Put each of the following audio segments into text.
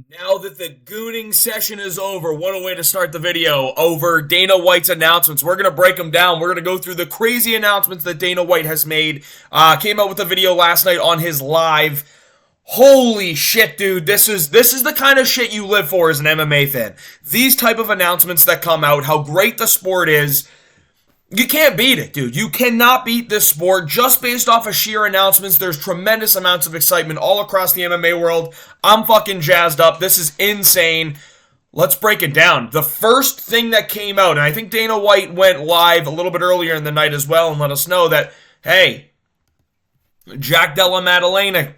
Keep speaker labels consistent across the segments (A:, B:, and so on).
A: Now that the gooning session is over, what a way to start the video. Over Dana White's announcements. We're going to break them down. We're going to go through the crazy announcements that Dana White has made. Came out with a video last night on his live. Holy shit, dude. This is the kind of shit you live for as an MMA fan. These type of announcements that come out, how great the sport is. You can't beat it, dude. You cannot beat this sport just based off of sheer announcements. There's tremendous amounts of excitement all across the MMA world. I'm fucking jazzed up. This is insane. Let's break it down. The first thing that came out, and I think Dana White went live a little bit earlier in the night as well and let us know that, hey, Jack Della Maddalena,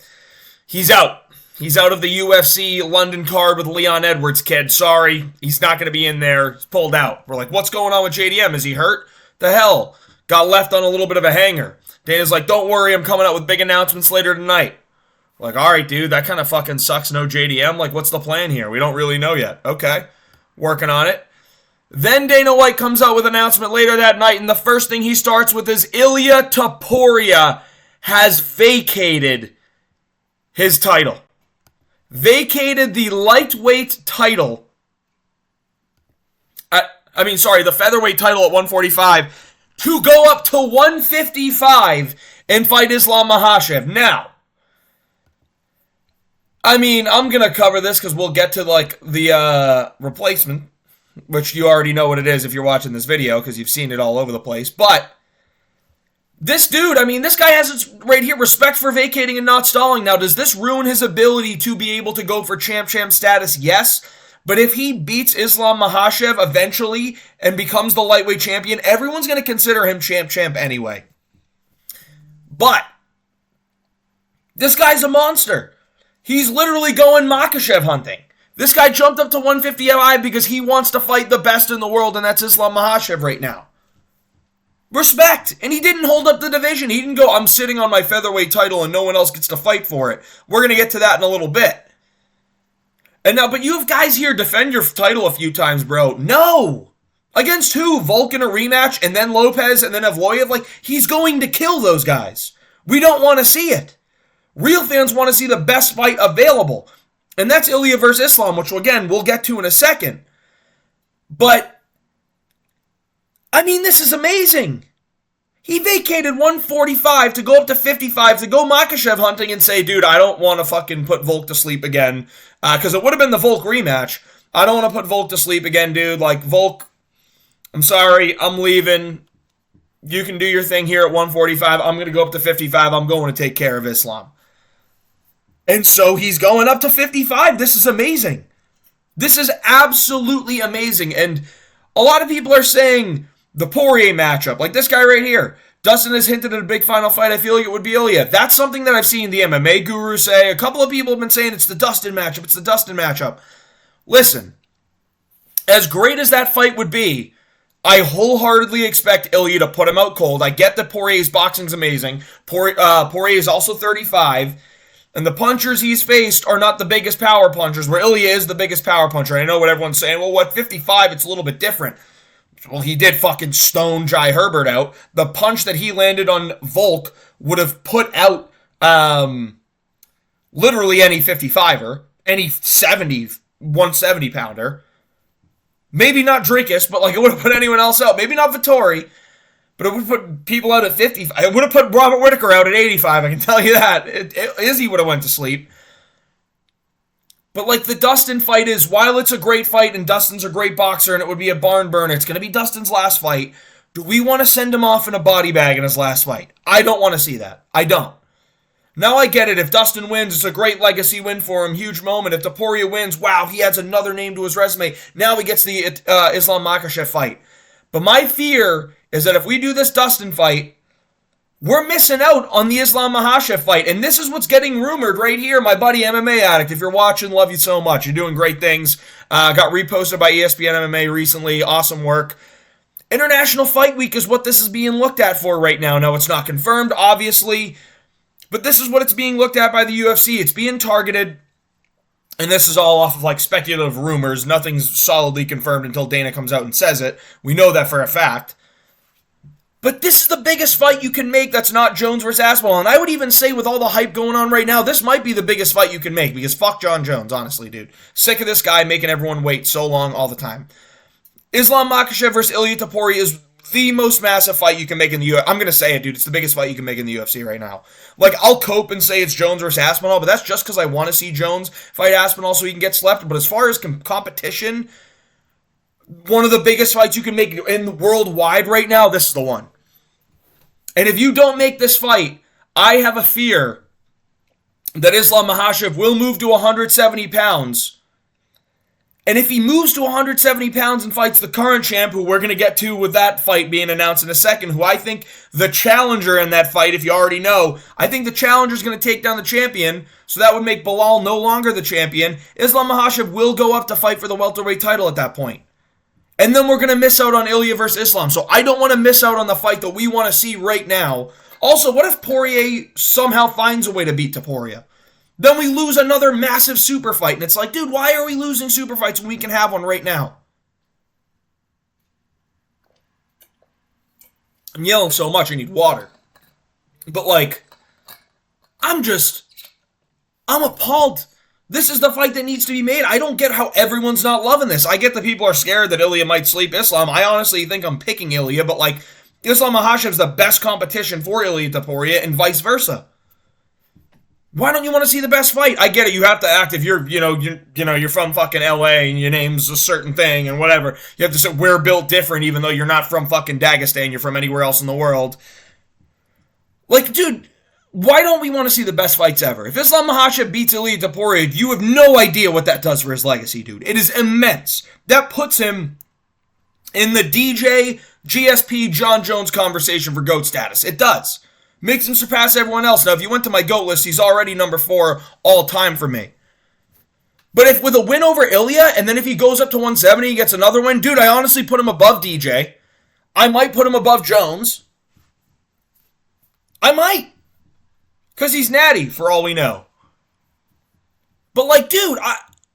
A: he's out. He's out of the UFC London card with Leon Edwards, kid. Sorry, he's not going to be in there. He's pulled out. We're like, what's going on with JDM? Is he hurt? The hell? Got left on a little bit of a hanger. Dana's like, don't worry, I'm coming out with big announcements later tonight. We're like, all right, dude, that kind of fucking sucks. No JDM. Like, what's the plan here? We don't really know yet. Okay, working on it. Then Dana White comes out with an announcement later that night, and the first thing he starts with is Ilia Topuria has vacated his title. Vacated the lightweight title. The featherweight title at 145 to go up to 155 and fight Islam Makhachev. Now, I'm going to cover this because we'll get to, the replacement, which you already know what it is if you're watching this video because you've seen it all over the place. But this dude, this guy has right here, respect for vacating and not stalling. Now, does this ruin his ability to be able to go for champ status? Yes. But if he beats Islam Makhachev eventually and becomes the lightweight champion, everyone's going to consider him champ anyway. But this guy's a monster. He's literally going Makhachev hunting. This guy jumped up to 155 because he wants to fight the best in the world, and that's Islam Makhachev right now. Respect. And he didn't hold up the division. He didn't go, I'm sitting on my featherweight title and no one else gets to fight for it. We're going to get to that in a little bit. And now, but you have guys here defend your title a few times, bro. No! Against who? Volk in a rematch, and then Lopes, and then Evloev? He's going to kill those guys. We don't want to see it. Real fans want to see the best fight available. And that's Ilia versus Islam, which, again, we'll get to in a second. But, this is amazing. He vacated 145 to go up to 55 to go Makhachev hunting and say, dude, I don't want to fucking put Volk to sleep again. Because it would have been the Volk rematch. I don't want to put Volk to sleep again, dude. Volk, I'm sorry, I'm leaving. You can do your thing here at 145. I'm going to go up to 55. I'm going to take care of Islam. And so he's going up to 55. This is amazing. This is absolutely amazing. And a lot of people are saying the Poirier matchup, like this guy right here. Dustin has hinted at a big final fight. I feel like it would be Ilia. That's something that I've seen the MMA guru say. A couple of people have been saying it's the Dustin matchup. It's the Dustin matchup. Listen, as great as that fight would be, I wholeheartedly expect Ilia to put him out cold. I get that Poirier's boxing's amazing. Poirier is also 35. And the punchers he's faced are not the biggest power punchers, where Ilia is the biggest power puncher. I know what everyone's saying. Well, what, 55? It's a little bit different. Well, he did fucking stone Jai Herbert out. The punch that he landed on Volk would have put out literally any 55er, any 170 pounder. Maybe not Drinkus, but it would have put anyone else out. Maybe not Vettori, but it would have put people out at 50. It would have put Robert Whittaker out at 85, I can tell you that. Izzy would have went to sleep. But the Dustin fight is, while it's a great fight and Dustin's a great boxer and it would be a barn burner, it's going to be Dustin's last fight. Do we want to send him off in a body bag in his last fight? I don't want to see that. I don't. Now I get it. If Dustin wins, it's a great legacy win for him. Huge moment. If Topuria wins, wow, he adds another name to his resume. Now he gets the Islam Makhachev fight. But my fear is that if we do this Dustin fight, we're missing out on the Islam Makhachev fight. And this is what's getting rumored right here, my buddy MMA Addict. If you're watching, love you so much. You're doing great things. Got reposted by ESPN MMA recently. Awesome work. International Fight Week is what this is being looked at for right now. Now, it's not confirmed, obviously. But this is what it's being looked at by the UFC. It's being targeted. And this is all off of speculative rumors. Nothing's solidly confirmed until Dana comes out and says it. We know that for a fact. But this is the biggest fight you can make that's not Jones versus Aspinall. And I would even say with all the hype going on right now, this might be the biggest fight you can make because fuck John Jones, honestly, dude. Sick of this guy making everyone wait so long all the time. Islam Makhachev versus Ilia Topuria is the most massive fight you can make in the UFC. I'm going to say it, dude. It's the biggest fight you can make in the UFC right now. Like, I'll cope and say it's Jones versus Aspinall, but that's just because I want to see Jones fight Aspinall so he can get slept. But as far as competition, one of the biggest fights you can make in the worldwide right now, this is the one. And if you don't make this fight, I have a fear that Islam Makhachev will move to 170 pounds. And if he moves to 170 pounds and fights the current champ, who we're going to get to with that fight being announced in a second, who I think the challenger in that fight, if you already know, I think the challenger is going to take down the champion, so that would make Belal no longer the champion. Islam Makhachev will go up to fight for the welterweight title at that point. And then we're going to miss out on Ilia versus Islam. So I don't want to miss out on the fight that we want to see right now. Also, what if Poirier somehow finds a way to beat Topuria? Then we lose another massive super fight. And it's like, dude, why are we losing super fights when we can have one right now? I'm yelling so much I need water. But like, I'm appalled. This is the fight that needs to be made. I don't get how everyone's not loving this. I get that people are scared that Ilia might sleep Islam. I honestly think I'm picking Ilia, but like, Islam Makhachev's the best competition for Ilia Topuria and vice versa. Why don't you want to see the best fight? I get it. You have to act if you're from fucking LA and your name's a certain thing and whatever. You have to say we're built different even though you're not from fucking Dagestan. You're from anywhere else in the world. Like, dude, why don't we want to see the best fights ever? If Islam Makhachev beats Ilia Topuria, you have no idea what that does for his legacy, dude. It is immense. That puts him in the DJ, GSP, John Jones conversation for GOAT status. It does. Makes him surpass everyone else. Now, if you went to my GOAT list, he's already number 4 all time for me. But if with a win over Ilia, and then if he goes up to 170, he gets another win, dude, I honestly put him above DJ. I might put him above Jones. I might. Because he's natty, for all we know. But like, dude,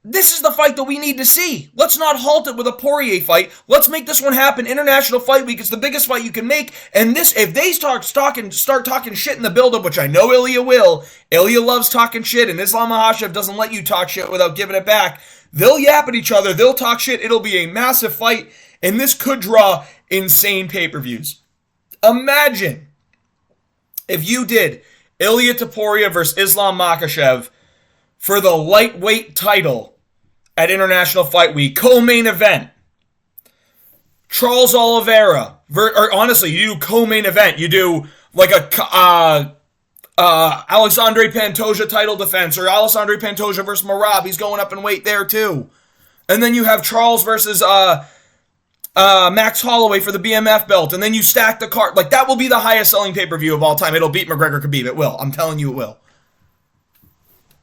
A: this is the fight that we need to see. Let's not halt it with a Poirier fight. Let's make this one happen. International Fight Week. It's the biggest fight you can make. And this, if they start talking shit in the build-up, which I know Ilia will, Ilia loves talking shit, and Islam Makhachev doesn't let you talk shit without giving it back. They'll yap at each other. They'll talk shit. It'll be a massive fight, and this could draw insane pay-per-views. Imagine if you did Ilia Topuria versus Islam Makhachev for the lightweight title at International Fight Week, co-main event. Charles Oliveira, or honestly, you do co-main event. You do like a Alexandre Pantoja title defense, or Alexandre Pantoja versus Merab. He's going up in weight there too. And then you have Charles versus Max Holloway for the BMF belt, and then you stack the card. Like, that will be the highest selling pay-per-view of all time. It'll beat McGregor Khabib. It will. I'm telling you it will.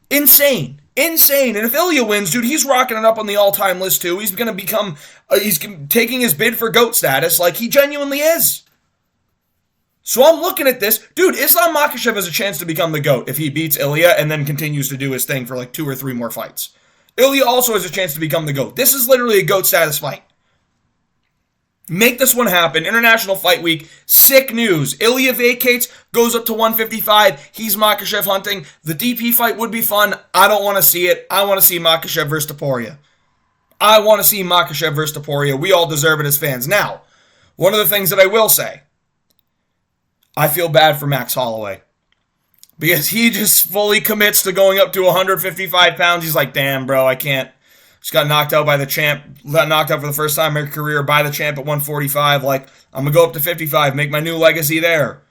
A: Insane. Insane. And if Ilia wins, dude, he's rocking it up on the all-time list too. He's going to become, he's taking his bid for GOAT status like he genuinely is. So I'm looking at this. Dude, Islam Makhachev has a chance to become the GOAT if he beats Ilia and then continues to do his thing for like 2 or 3 more fights. Ilia also has a chance to become the GOAT. This is literally a GOAT status fight. Make this one happen. International Fight Week. Sick news. Ilia vacates, goes up to 155. He's Makhachev hunting. The DP fight would be fun. I don't want to see it. I want to see Makhachev versus Topuria. I want to see Makhachev versus Topuria. We all deserve it as fans. Now, one of the things that I will say, I feel bad for Max Holloway. Because he just fully commits to going up to 155 pounds. He's like, damn, bro, I can't. Just got knocked out by the champ. Got knocked out for the first time in her career by the champ at 145. Like, I'm going to go up to 55, make my new legacy there.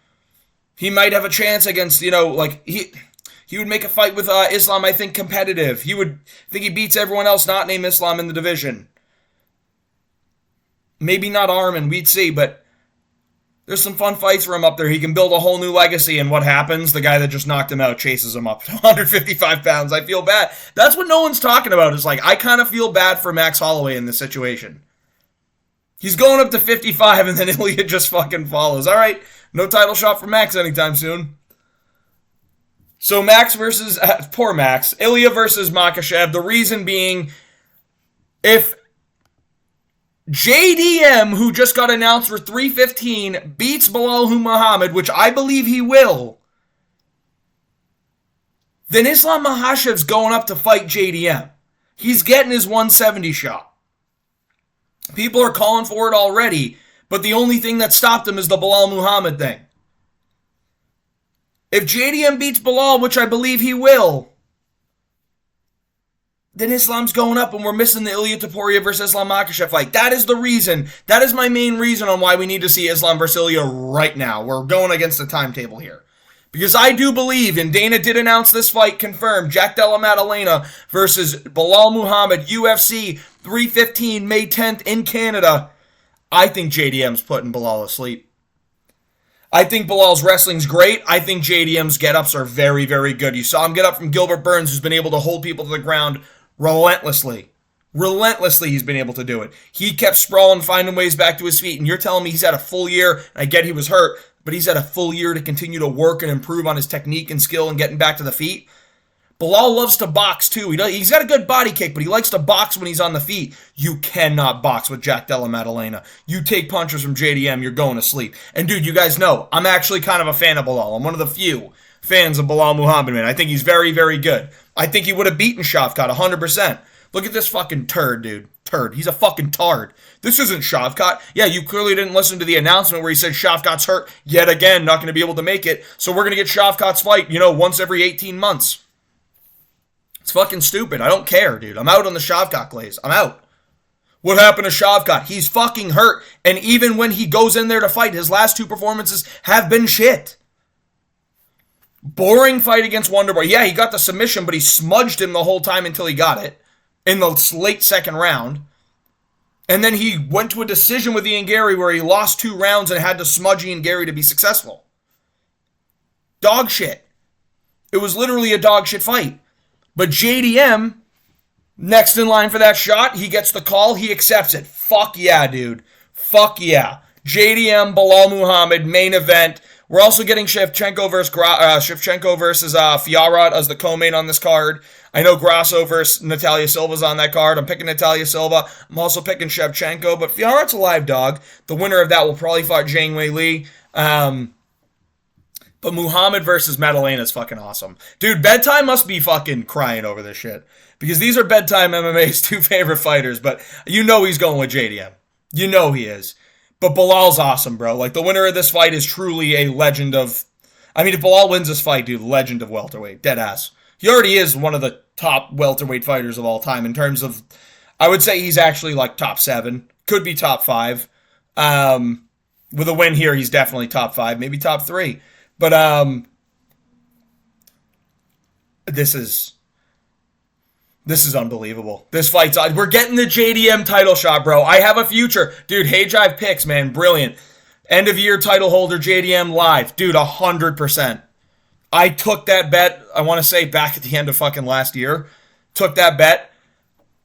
A: He might have a chance against, he would make a fight with Islam, I think, competitive. He would think he beats everyone else not named Islam in the division. Maybe not Arman, we'd see, but there's some fun fights for him up there. He can build a whole new legacy, and what happens? The guy that just knocked him out chases him up to 155 pounds. I feel bad. That's what no one's talking about. Is like, I kind of feel bad for Max Holloway in this situation. He's going up to 55, and then Ilia just fucking follows. All right, no title shot for Max anytime soon. So Max versus, poor Max, Ilia versus Makhachev. The reason being, if JDM, who just got announced for 315, beats Belal Muhammad, which I believe he will, then Islam Makhachev's going up to fight JDM. He's getting his 170 shot. People are calling for it already, but the only thing that stopped him is the Belal Muhammad thing. If JDM beats Belal, which I believe he will, then Islam's going up and we're missing the Ilia versus Islam Makhachev fight. That is the reason. That is my main reason on why we need to see Islam versus Ilia right now. We're going against the timetable here. Because I do believe, and Dana did announce this fight confirmed, Jack Della Maddalena versus Belal Muhammad, UFC 315, May 10th in Canada. I think JDM's putting Belal asleep. I think Belal's wrestling's great. I think JDM's get-ups are very, very good. You saw him get up from Gilbert Burns, who's been able to hold people to the ground relentlessly. Relentlessly, he's been able to do it. He kept sprawling, finding ways back to his feet, and you're telling me he's had a full year, and I get he was hurt, but he's had a full year to continue to work and improve on his technique and skill and getting back to the feet. Belal loves to box, too. He's got a good body kick, but he likes to box when he's on the feet. You cannot box with Jack Della Maddalena. You take punches from JDM, you're going to sleep. And, dude, you guys know, I'm actually kind of a fan of Belal. I'm one of the few fans of Belal Muhammad, man. I think he's very, very good. I think he would have beaten Shavkat 100%. Look at this fucking turd, dude. Turd. He's a fucking tard. This isn't Shavkat. Yeah, you clearly didn't listen to the announcement where he said Shavkat's hurt yet again, not going to be able to make it. So we're going to get Shavkat's fight, once every 18 months. It's fucking stupid. I don't care, dude. I'm out on the Shavkat glaze. I'm out. What happened to Shavkat? He's fucking hurt. And even when he goes in there to fight, his last two performances have been shit. Boring fight against Wonderboy. Yeah, he got the submission, but he smudged him the whole time until he got it in the late second round. And then he went to a decision with Ian Gary where he lost 2 rounds and had to smudge Ian Gary to be successful. Dog shit. It was literally a dog shit fight. But JDM, next in line for that shot, he gets the call, he accepts it. Fuck yeah, dude. Fuck yeah. JDM, Belal Muhammad, main event. We're also getting Shevchenko versus Fiorot as the co-main on this card. I know Grasso versus Natalia Silva's on that card. I'm picking Natalia Silva. I'm also picking Shevchenko, but Fiorot's a live dog. The winner of that will probably fight Zhang Wei Li. But Muhammad versus Maddalena is fucking awesome. Dude, Bedtime must be fucking crying over this shit. Because these are Bedtime MMA's 2 favorite fighters, but he's going with JDM. You know he is. But Belal's awesome, bro. Like, the winner of this fight is truly a legend of... if Belal wins this fight, dude, legend of welterweight. Dead ass. He already is one of the top welterweight fighters of all time in terms of... I would say he's actually, top 7. Could be top 5. With a win here, he's definitely top 5. Maybe top 3. But, this is unbelievable. This fight's on. We're getting the JDM title shot, bro. I have a future. Dude, Hey Drive picks, man. Brilliant. End of year title holder, JDM live. Dude, 100%. I took that bet, I want to say, back at the end of fucking last year. Took that bet.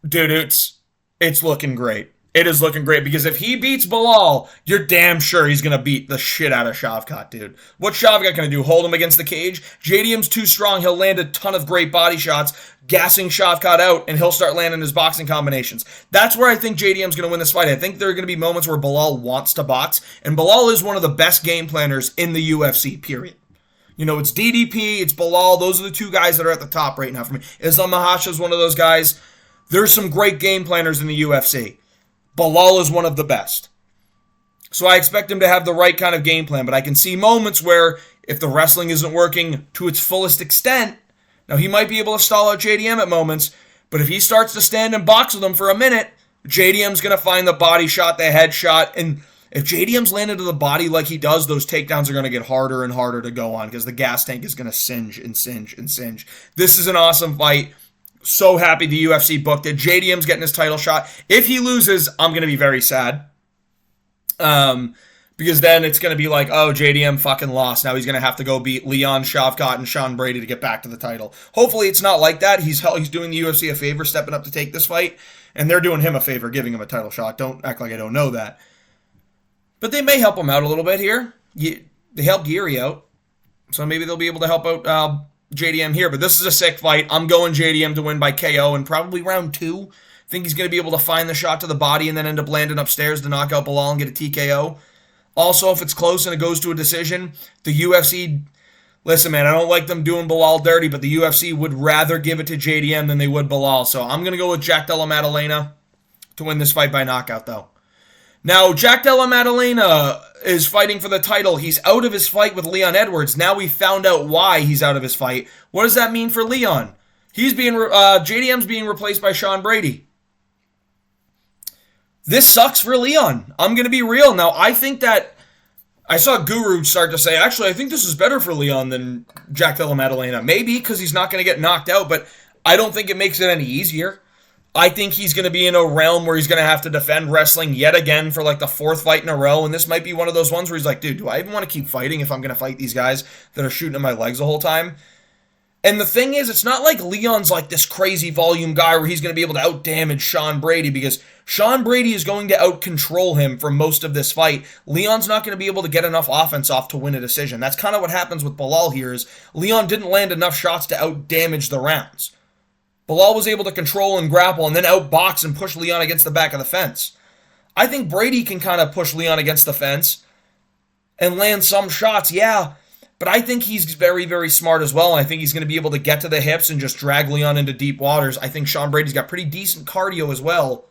A: Dude, it's looking great. It is looking great because if he beats Belal, you're damn sure he's going to beat the shit out of Shavkat, dude. What's Shavkat going to do? Hold him against the cage? JDM's too strong. He'll land a ton of great body shots, gassing Shavkat out, and he'll start landing his boxing combinations. That's where I think JDM's going to win this fight. I think there are going to be moments where Belal wants to box, and Belal is one of the best game planners in the UFC, period. It's DDP, it's Belal. Those are the 2 guys that are at the top right now for me. Islam Makhachev is one of those guys. There's some great game planners in the UFC. Belal is one of the best. So I expect him to have the right kind of game plan, but I can see moments where if the wrestling isn't working to its fullest extent, now he might be able to stall out JDM at moments, but if he starts to stand and box with him for a minute, JDM's going to find the body shot, the head shot, and if JDM's landed to the body like he does, those takedowns are going to get harder and harder to go on because the gas tank is going to singe and singe and singe. This is an awesome fight. So happy the UFC booked it. JDM's getting his title shot. If he loses, I'm going to be very sad. Because then it's going to be like, oh, JDM fucking lost. Now he's going to have to go beat Leon, Shavkat, and Sean Brady to get back to the title. Hopefully it's not like that. He's doing the UFC a favor, stepping up to take this fight. And they're doing him a favor, giving him a title shot. Don't act like I don't know that. But they may help him out a little bit here. They helped Yair out. So maybe they'll be able to help out JDM here, but this is a sick fight. I'm going JDM to win by KO in probably round 2. Think he's going to be able to find the shot to the body and then end up landing upstairs to knock out Belal and get a TKO. Also, if it's close and it goes to a decision, the UFC... Listen, man, I don't like them doing Belal dirty, but the UFC would rather give it to JDM than they would Belal. So I'm going to go with Jack Della Maddalena to win this fight by knockout, though. Now, Jack Della Maddalena is fighting for the title. He's out of his fight with Leon Edwards. Now we found out why he's out of his fight. What does that mean for Leon? JDM's being replaced by Sean Brady. This sucks for Leon. I'm going to be real. Now, I think that I saw Guru start to say, actually, I think this is better for Leon than Jack Della Maddalena. Maybe because he's not going to get knocked out, but I don't think it makes it any easier. I think he's going to be in a realm where he's going to have to defend wrestling yet again for like the 4th fight in a row, and this might be one of those ones where he's like, dude, do I even want to keep fighting if I'm going to fight these guys that are shooting at my legs the whole time? And the thing is, it's not like Leon's like this crazy volume guy where he's going to be able to out-damage Sean Brady, because Sean Brady is going to out-control him for most of this fight. Leon's not going to be able to get enough offense off to win a decision. That's kind of what happens with Belal here, is Leon didn't land enough shots to out-damage the rounds. Belal was able to control and grapple and then outbox and push Leon against the back of the fence. I think Brady can kind of push Leon against the fence and land some shots, yeah, but I think he's very, very smart as well, and I think he's going to be able to get to the hips and just drag Leon into deep waters. I think Sean Brady's got pretty decent cardio as well.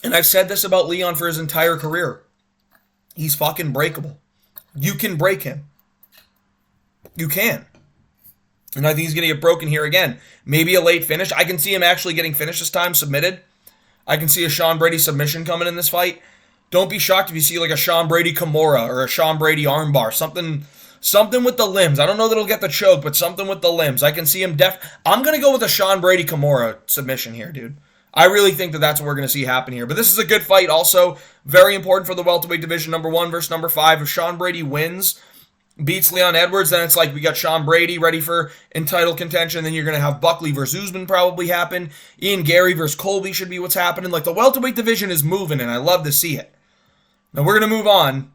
A: And I've said this about Leon for his entire career. He's fucking breakable. You can break him. You can. And I think he's going to get broken here again. Maybe a late finish. I can see him actually getting finished this time, submitted. I can see a Sean Brady submission coming in this fight. Don't be shocked if you see like a Sean Brady Kimura or a Sean Brady armbar. Something with the limbs. I don't know that he'll get the choke, but something with the limbs. I can see him I'm going to go with a Sean Brady Kimura submission here, dude. I really think that that's what we're going to see happen here. But this is a good fight also. Very important for the welterweight division, number 1 versus number 5. If Sean Brady wins, beats Leon Edwards, then it's like we got Sean Brady ready for in title contention. Then you're going to have Buckley versus Usman probably happen. Ian Gary versus Colby should be what's happening. Like, the welterweight division is moving, and I love to see it. Now we're going to move on.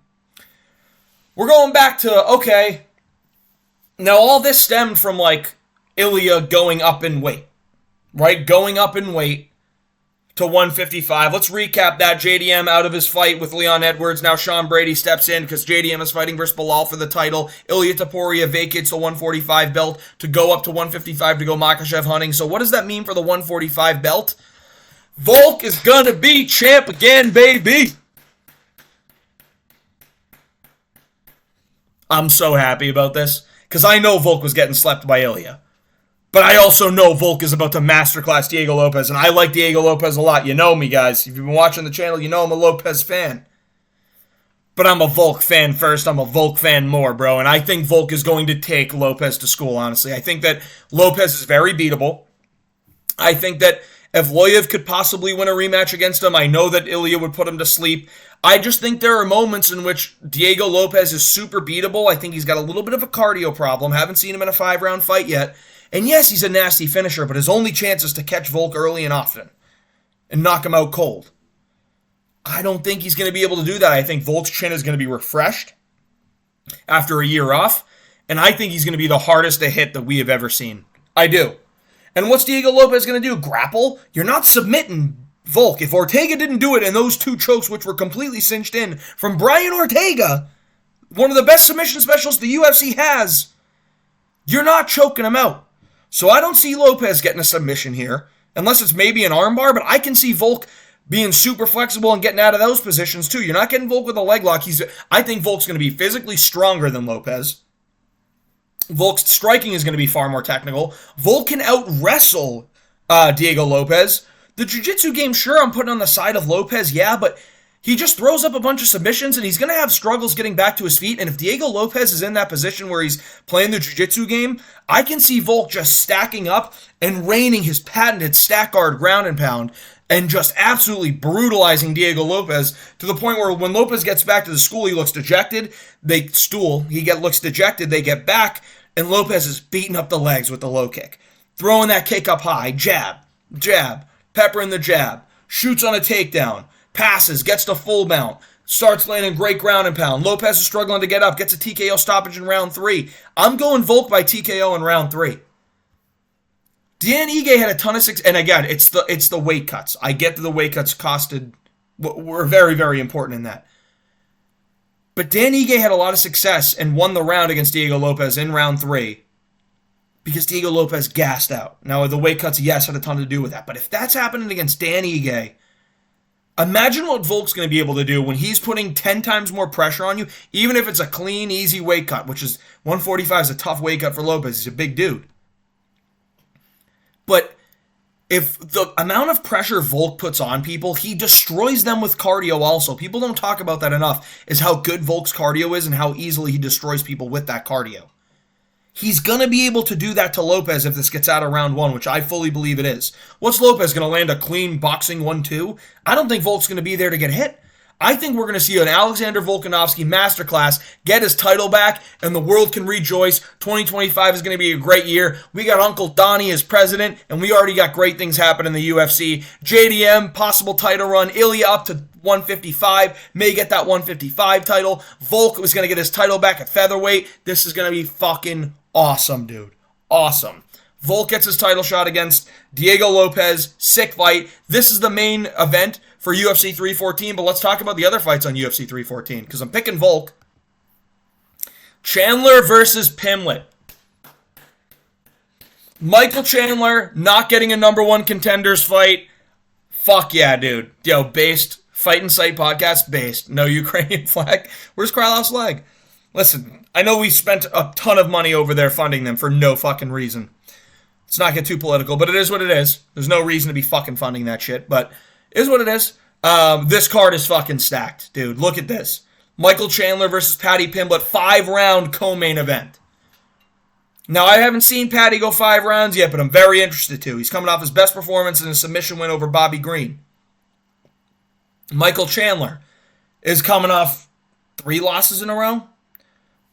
A: We're going back to, okay, now all this stemmed from, like, Ilia going up in weight, right? Going up in weight to 155. Let's recap that. JDM out of his fight with Leon Edwards. Now Sean Brady steps in because JDM is fighting versus Belal for the title. Ilia Topuria vacates the 145 belt to go up to 155 to go Makhachev hunting. So what does that mean for the 145 belt? Volk is going to be champ again, baby. I'm so happy about this because I know Volk was getting slept by Ilia. But I also know Volk is about to masterclass Diego Lopes, and I like Diego Lopes a lot. You know me, guys. If you've been watching the channel, you know I'm a Lopes fan. But I'm a Volk fan first. I'm a Volk fan more, bro. And I think Volk is going to take Lopes to school, honestly. I think that Lopes is very beatable. I think that if Loyev could possibly win a rematch against him, I know that Ilia would put him to sleep. I just think there are moments in which Diego Lopes is super beatable. I think he's got a little bit of a cardio problem. Haven't seen him in a 5-round fight yet. And yes, he's a nasty finisher, but his only chance is to catch Volk early and often and knock him out cold. I don't think he's going to be able to do that. I think Volk's chin is going to be refreshed after a year off, and I think he's going to be the hardest to hit that we have ever seen. I do. And what's Diego Lopes going to do? Grapple? You're not submitting Volk. If Ortega didn't do it in those 2 chokes, which were completely cinched in from Brian Ortega, one of the best submission specialists the UFC has, you're not choking him out. So I don't see Lopes getting a submission here, unless it's maybe an armbar, but I can see Volk being super flexible and getting out of those positions too. You're not getting Volk with a leg lock. I think Volk's going to be physically stronger than Lopes. Volk's striking is going to be far more technical. Volk can out-wrestle Diego Lopes. The jiu-jitsu game, sure, I'm putting on the side of Lopes, yeah, but he just throws up a bunch of submissions, and he's going to have struggles getting back to his feet. And if Diego Lopes is in that position where he's playing the jiu-jitsu game, I can see Volk just stacking up and raining his patented stack guard ground and pound and just absolutely brutalizing Diego Lopes to the point where when Lopes gets back to the school, he looks dejected. Looks dejected. They get back, and Lopes is beating up the legs with the low kick. Throwing that kick up high, jab, peppering the jab, shoots on a takedown, passes, gets to full mount, starts landing great ground and pound. Lopes is struggling to get up, gets a TKO stoppage in round 3. I'm going Volk by TKO in round 3. Dan Ige had a ton of success, and again, it's the weight cuts. I get that the weight cuts were very, very important in that. But Dan Ige had a lot of success and won the round against Diego Lopes in round 3 because Diego Lopes gassed out. Now, the weight cuts, yes, had a ton to do with that. But if that's happening against Dan Ige, imagine what Volk's going to be able to do when he's putting 10 times more pressure on you, even if it's a clean, easy weight cut, which is 145 is a tough weight cut for Lopes. He's a big dude. But if the amount of pressure Volk puts on people, he destroys them with cardio also. People don't talk about that enough, is how good Volk's cardio is and how easily he destroys people with that cardio. He's going to be able to do that to Lopes if this gets out of round 1, which I fully believe it is. What's Lopes going to land a clean boxing 1-2? I don't think Volk's going to be there to get hit. I think we're going to see an Alexander Volkanovski masterclass, get his title back, and the world can rejoice. 2025 is going to be a great year. We got Uncle Donnie as president, and we already got great things happening in the UFC. JDM, possible title run. Ilia up to 155, may get that 155 title. Volk was going to get his title back at featherweight. This is going to be fucking awesome, dude. Awesome. Volk gets his title shot against Diego Lopes. Sick fight. This is the main event for UFC 314, but let's talk about the other fights on UFC 314, because I'm picking Volk. Chandler versus Pimblett. Michael Chandler not getting a number 1 contenders fight. Fuck yeah, dude. Yo, based. Fight and Sight podcast, based. No Ukrainian flag. Where's Krylof's flag? Listen, I know we spent a ton of money over there funding them for no fucking reason. Let's not get too political, but it is what it is. There's no reason to be fucking funding that shit, but it is what it is. This card is fucking stacked, dude. Look at this. Michael Chandler versus Paddy Pimblett, 5-round co-main event. Now, I haven't seen Paddy go 5 rounds yet, but I'm very interested to. He's coming off his best performance in a submission win over Bobby Green. Michael Chandler is coming off 3 losses in a row.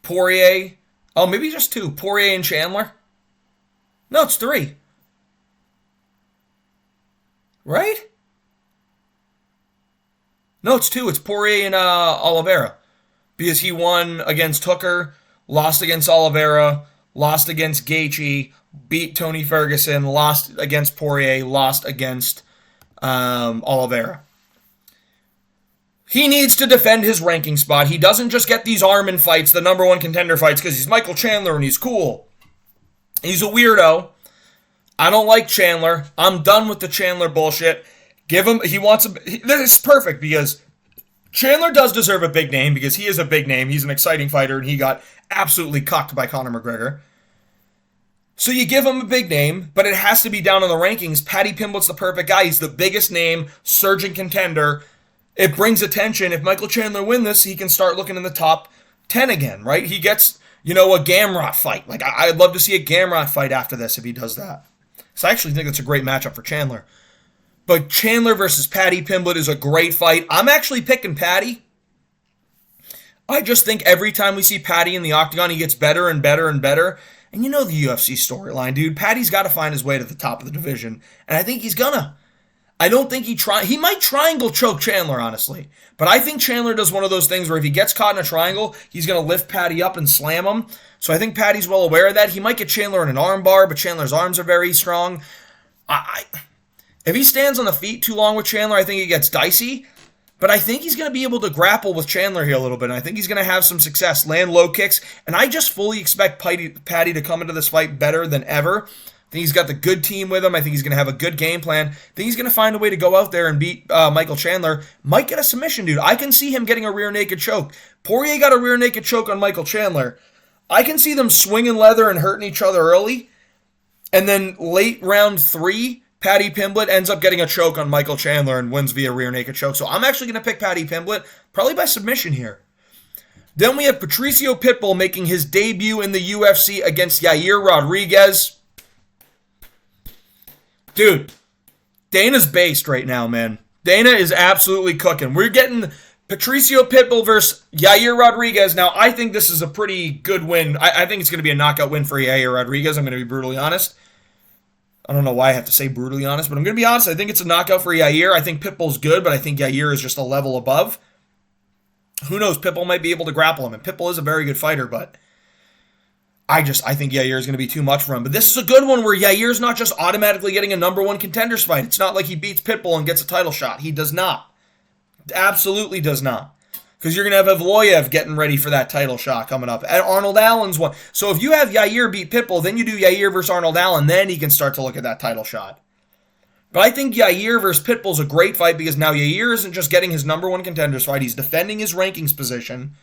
A: Poirier, maybe just 2. Poirier and Chandler. No, it's 3. Right? No, it's 2. It's Poirier and Oliveira. Because he won against Hooker, lost against Oliveira, lost against Gaethje, beat Tony Ferguson, lost against Poirier, lost against Oliveira. He needs to defend his ranking spot. He doesn't just get these Armin fights, the number 1 contender fights, because he's Michael Chandler and he's cool. He's a weirdo. I don't like Chandler. I'm done with the Chandler bullshit. This is perfect because Chandler does deserve a big name because he is a big name. He's an exciting fighter and he got absolutely cucked by Conor McGregor. So you give him a big name, but it has to be down in the rankings. Paddy Pimblett's the perfect guy. He's the biggest name, surging contender. It brings attention. If Michael Chandler wins this, he can start looking in the top 10 again, right? He gets, a Gamrot fight. Like, I'd love to see a Gamrot fight after this if he does that. So I actually think that's a great matchup for Chandler. But Chandler versus Paddy Pimblett is a great fight. I'm actually picking Paddy. I just think every time we see Paddy in the octagon, he gets better and better and better. And you know the UFC storyline, dude. Paddy's got to find his way to the top of the division. And I think he's gonna. I don't think he might triangle choke Chandler, honestly. But I think Chandler does one of those things where if he gets caught in a triangle, he's going to lift Paddy up and slam him. So I think Paddy's well aware of that. He might get Chandler in an arm bar, but Chandler's arms are very strong. If he stands on the feet too long with Chandler, I think it gets dicey. But I think he's going to be able to grapple with Chandler here a little bit. And I think he's going to have some success, land low kicks. And I just fully expect Paddy to come into this fight better than ever. I think he's got the good team with him. I think he's going to have a good game plan. I think he's going to find a way to go out there and beat Michael Chandler. Might get a submission, dude. I can see him getting a rear naked choke. Poirier got a rear naked choke on Michael Chandler. I can see them swinging leather and hurting each other early. And then late round 3, Paddy Pimblett ends up getting a choke on Michael Chandler and wins via rear naked choke. So I'm actually going to pick Paddy Pimblett, probably by submission here. Then we have Patricio Pitbull making his debut in the UFC against Yair Rodriguez. Dude, Dana's based right now, man. Dana is absolutely cooking. We're getting Patricio Pitbull versus Yair Rodriguez. Now, I think this is a pretty good win. I think it's going to be a knockout win for Yair Rodriguez. I'm going to be brutally honest. I don't know why I have to say brutally honest, but I'm going to be honest. I think it's a knockout for Yair. I think Pitbull's good, but I think Yair is just a level above. Who knows? Pitbull might be able to grapple him, and Pitbull is a very good fighter, but I think Yair is going to be too much for him. But this is a good one where Yair's not just automatically getting a #1 contenders fight. It's not like he beats Pitbull and gets a title shot. He does not. Absolutely does not. Because you're going to have Evloyev getting ready for that title shot coming up. And Arnold Allen's one. So if you have Yair beat Pitbull, then you do Yair versus Arnold Allen, then he can start to look at that title shot. But I think Yair versus Pitbull's a great fight because now Yair isn't just getting his #1 contenders fight. He's defending his rankings position.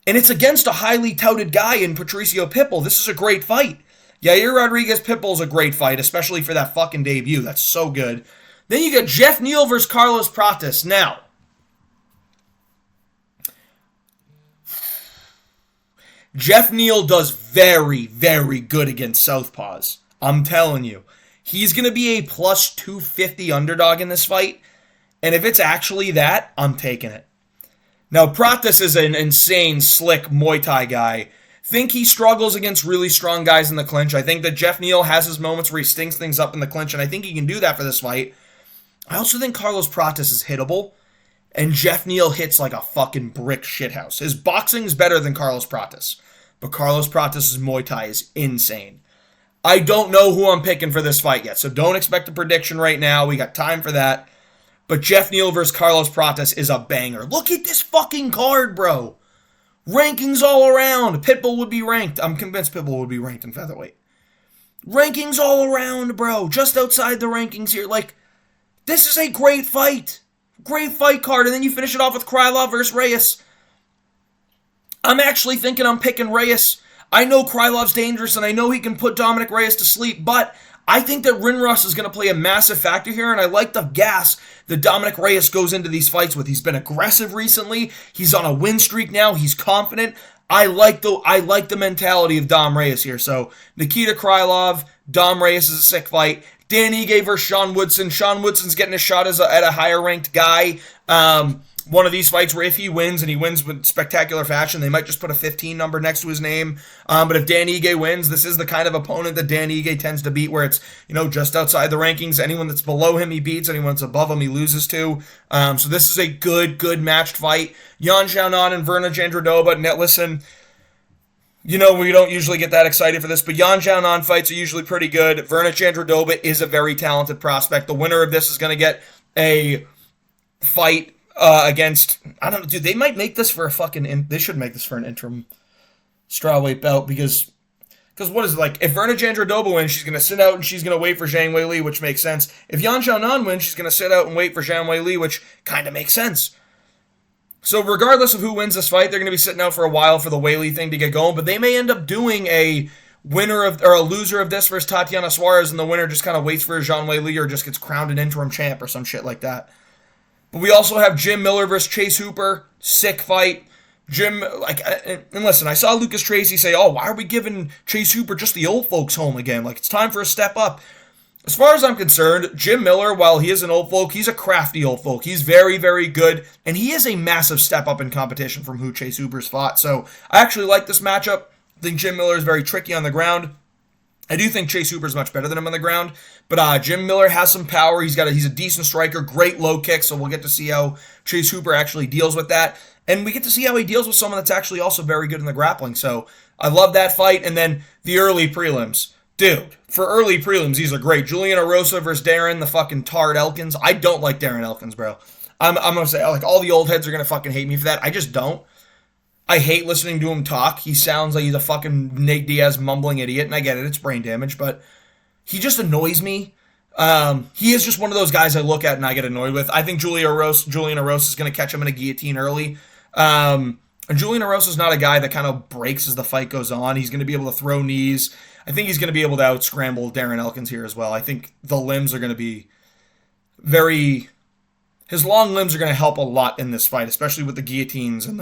A: And it's against a highly touted guy in Patricio Pitbull. This is a great fight. Yair Rodriguez Pitbull's a great fight, especially for that fucking debut. That's so good. Then you got Jeff Neal versus Carlos Prates. Now, Jeff Neal does very, very good against southpaws. I'm telling you. He's going to be a plus 250 underdog in this fight. And if it's actually that, I'm taking it. Now, Prates is an insane, slick Muay Thai guy. Think he struggles against really strong guys in the clinch. I think that Jeff Neal has his moments where he stinks things up in the clinch, and I think he can do that for this fight. I also think Carlos Prates is hittable, and Jeff Neal hits like a fucking brick shithouse. His boxing's better than Carlos Prates, but Carlos Prates' Muay Thai is insane. I don't know who I'm picking for this fight yet, so don't expect a prediction right now. We got time for that. But Jeff Neal versus Carlos Prates is a banger. Look at this fucking card, bro. Rankings all around. Pitbull would be ranked. I'm convinced Pitbull would be ranked in featherweight. Rankings all around, bro. Just outside the rankings here. Like, this is a great fight. Great fight card. And then you finish it off with Krylov versus Reyes. I'm actually thinking I'm picking Reyes. I know Krylov's dangerous, and I know he can put Dominic Reyes to sleep, but I think that Rinrus is going to play a massive factor here, and I like the gas that Dominic Reyes goes into these fights with. He's been aggressive recently. He's on a win streak now. He's confident. I like the mentality of Dom Reyes here. So Nikita Krylov, Dom Reyes is a sick fight. Dan Ige versus Sean Woodson. Sean Woodson's getting a shot at a higher ranked guy. One of these fights where if he wins, and he wins with spectacular fashion, they might just put a 15 number next to his name. But if Dan Ige wins, this is the kind of opponent that Dan Ige tends to beat, where it's, just outside the rankings. Anyone that's below him, he beats. Anyone that's above him, he loses to. So this is a good matched fight. Yan Xiaonan and Verna Jandiroba. Now, listen, we don't usually get that excited for this, but Yan Xiaonan fights are usually pretty good. Verna Jandiroba is a very talented prospect. The winner of this is going to get a fight against, I don't know, dude, they might make this for they should make this for an interim strawweight belt, because what is it, like, if Verna Jandiroba wins, she's going to sit out and she's going to wait for Zhang Weili, which makes sense. If Yan Xiaonan wins, she's going to sit out and wait for Zhang Weili, which kind of makes sense. So regardless of who wins this fight, they're going to be sitting out for a while for the Weili thing to get going, but they may end up doing a loser of this versus Tatiana Suarez, and the winner just kind of waits for Zhang Weili or just gets crowned an interim champ or some shit like that. But we also have Jim Miller versus Chase Hooper. Sick fight. And listen, I saw Lucas Tracy say, why are we giving Chase Hooper just the old folks home again? Like, it's time for a step up. As far as I'm concerned, Jim Miller, while he is an old folk, he's a crafty old folk. He's very, very good, and he is a massive step up in competition from who Chase Hooper's fought. So I actually like this matchup. I think Jim Miller is very tricky on the ground. I do think Chase Hooper is much better than him on the ground, but Jim Miller has some power. He's a decent striker, great low kick, so we'll get to see how Chase Hooper actually deals with that. And we get to see how he deals with someone that's actually also very good in the grappling. So I love that fight. And then the early prelims. Dude, for early prelims, these are great. Julian Erosa versus Darren the fucking Tard Elkins. I don't like Darren Elkins, bro. I'm going to say, like, all the old heads are going to fucking hate me for that. I just don't. I hate listening to him talk. He sounds like he's a fucking Nate Diaz mumbling idiot, and I get it, it's brain damage, but he just annoys me. He is just one of those guys I look at and I get annoyed with. I think Julian Erosa is going to catch him in a guillotine early. And Julian Erosa is not a guy that kind of breaks as the fight goes on. He's going to be able to throw knees. I think he's going to be able to out-scramble Darren Elkins here as well. I think the limbs are going to be his long limbs are going to help a lot in this fight, especially with the guillotines and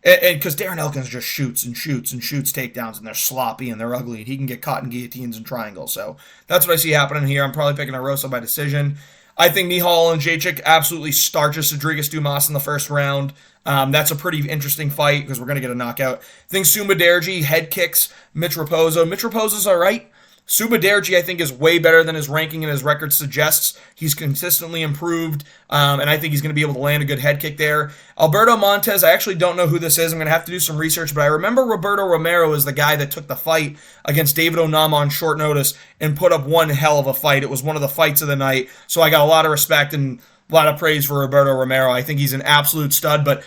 A: because Darren Elkins just shoots takedowns, and they're sloppy and they're ugly, and he can get caught in guillotines and triangles. So that's what I see happening here. I'm probably picking Erosa by decision. I think Nihal and Jacek absolutely starches Rodriguez Dumas in the first round. That's a pretty interesting fight because we're going to get a knockout. I think Suma Derji head kicks Mitch Raposo. Mitch Raposo's all right. Subaderji, I think, is way better than his ranking and his record suggests. He's consistently improved, and I think he's going to be able to land a good head kick there. Alberto Montez, I actually don't know who this is. I'm going to have to do some research, but I remember Roberto Romero is the guy that took the fight against David Onama on short notice and put up one hell of a fight. It was one of the fights of the night, so I got a lot of respect and a lot of praise for Roberto Romero. I think he's an absolute stud, but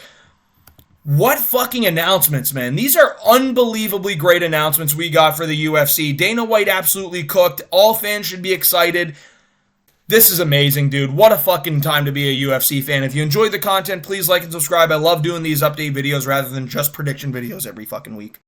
A: what fucking announcements, man. These are unbelievably great announcements we got for the UFC. Dana White absolutely cooked. All fans should be excited. This is amazing, dude. What a fucking time to be a UFC fan. If you enjoyed the content, please like and subscribe. I love doing these update videos rather than just prediction videos every fucking week.